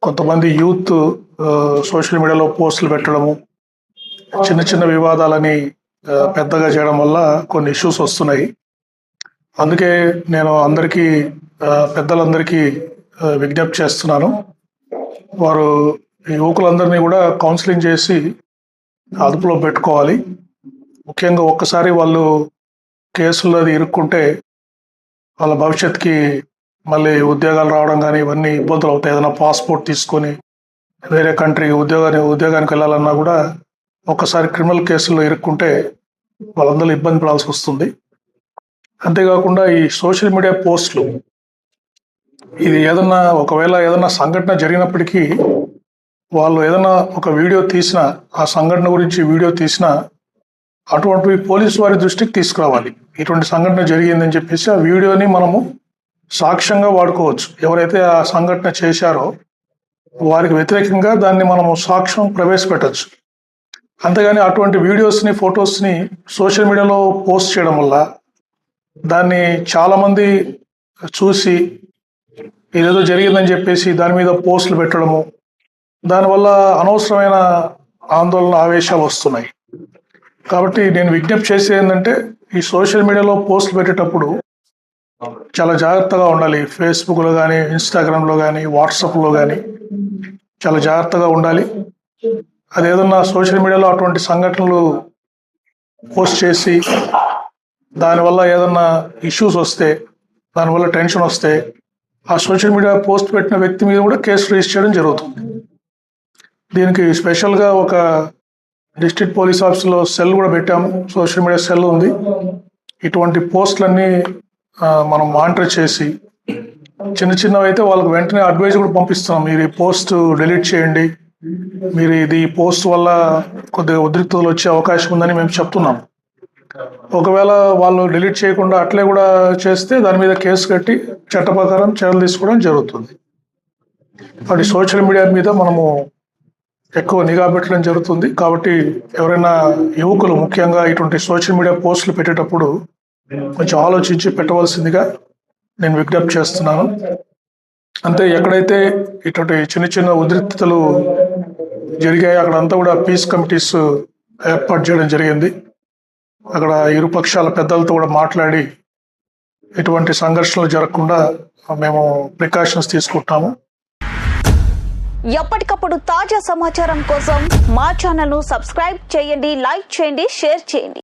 కొంతమంది youth social మీడియాలో పోస్టులు పెట్టడము, చిన్న చిన్న వివాదాలని పెద్దగా చేయడం వల్ల కొన్ని ఇష్యూస్ వస్తున్నాయి. అందుకే నేను అందరికీ పెద్దలందరికీ విజ్ఞప్తి చేస్తున్నాను. వారు యువకులందరినీ కూడా కౌన్సిలింగ్ చేసి అదుపులో పెట్టుకోవాలి. ముఖ్యంగా ఒక్కసారి వాళ్ళు కేసుల్లో ఇరుక్కుంటే వాళ్ళ భవిష్యత్తుకి మళ్ళీ ఉద్యోగాలు రావడం కానీ ఇవన్నీ ఇబ్బందులు అవుతాయి. ఏదైనా పాస్పోర్ట్ తీసుకొని వేరే కంట్రీకి ఉద్యోగానికి వెళ్ళాలన్నా కూడా ఒక్కసారి క్రిమినల్ కేసుల్లో ఇరుక్కుంటే వాళ్ళందరూ ఇబ్బంది పడాల్సి వస్తుంది. అంతేకాకుండా ఈ సోషల్ మీడియా పోస్టులు, ఇది ఒకవేళ ఏదైనా సంఘటన జరిగినప్పటికీ వాళ్ళు ఏదైనా ఒక వీడియో తీసినా, ఆ సంఘటన గురించి వీడియో తీసినా అటువంటివి పోలీసు వారి దృష్టికి తీసుకురావాలి. ఇటువంటి సంఘటన జరిగిందని చెప్పేసి ఆ వీడియోని మనము సాక్ష్యంగా వాడుకోవచ్చు. ఎవరైతే ఆ సంఘటన చేశారో వారికి వ్యతిరేకంగా దాన్ని మనము సాక్ష్యం ప్రవేశపెట్టచ్చు. అంతేగాని అటువంటి వీడియోస్ని, ఫొటోస్ని సోషల్ మీడియాలో పోస్ట్ చేయడం వల్ల దాన్ని చాలామంది చూసి ఏదేదో జరిగిందని చెప్పేసి దాని మీద పోస్టులు పెట్టడము, దానివల్ల అనవసరమైన ఆందోళన, ఆవేశాలు వస్తున్నాయి. కాబట్టి నేను విజ్ఞప్తి చేసేది ఏంటంటే, ఈ సోషల్ మీడియాలో పోస్టులు పెట్టేటప్పుడు చాలా జాగ్రత్తగా ఉండాలి. ఫేస్బుక్లో కానీ, ఇన్స్టాగ్రామ్లో కానీ, వాట్సాప్లో కానీ చాలా జాగ్రత్తగా ఉండాలి. అది ఏదన్నా సోషల్ మీడియాలో అటువంటి సంఘటనలు పోస్ట్ చేసి దానివల్ల ఏదన్నా ఇష్యూస్ వస్తే, దానివల్ల టెన్షన్ వస్తే ఆ సోషల్ మీడియా పోస్ట్ పెట్టిన వ్యక్తి మీద కూడా కేసు రిజిస్టర్ చేయడం జరుగుతుంది. దీనికి స్పెషల్గా ఒక డిస్ట్రిక్ట్ పోలీస్ ఆఫీస్లో సెల్ కూడా పెట్టాము. సోషల్ మీడియా సెల్ ఉంది. ఇటువంటి పోస్టులన్నీ మనం మానిటర్ చేసి, చిన్న చిన్నవి అయితే వాళ్ళకి వెంటనే అడ్వైజ్ కూడా పంపిస్తున్నాం. మీరు ఈ పోస్ట్ డిలీట్ చేయండి, మీరు ఈ పోస్ట్ వల్ల కొద్దిగా ఉద్రిక్తతలు వచ్చే అవకాశం ఉందని మేము చెప్తున్నాం. ఒకవేళ వాళ్ళు డిలీట్ చేయకుండా అట్లే కూడా చేస్తే దాని మీద కేసు కట్టి చట్ట ప్రకారం చర్యలు తీసుకోవడం జరుగుతుంది. కాబట్టి సోషల్ మీడియా మీద మనము ఎక్కువ నిఘా పెట్టడం జరుగుతుంది. కాబట్టి ఎవరైనా యువకులు ముఖ్యంగా ఇటువంటి సోషల్ మీడియా పోస్టులు పెట్టేటప్పుడు కొంచెం ఆలోచించి పెట్టవలసిందిగా నేను విజ్ఞప్తి చేస్తున్నాను. అంతే, ఎక్కడైతే ఇటువంటి చిన్న చిన్న ఉద్రిక్తతలు జరిగాయి అక్కడంతా కూడా పీస్ కమిటీస్ ఏర్పాటు చేయడం జరిగింది. అక్కడ ఇరు పక్షాల పెద్దలతో కూడా మాట్లాడి ఎటువంటి సంఘర్షణలు జరగకుండా మేము ప్రికాషన్స్ తీసుకుంటాము. ఎప్పటికప్పుడు తాజా సమాచారం కోసం మా ఛానల్ ను సబ్స్క్రైబ్ చేయండి, లైక్ చేయండి, షేర్ చేయండి.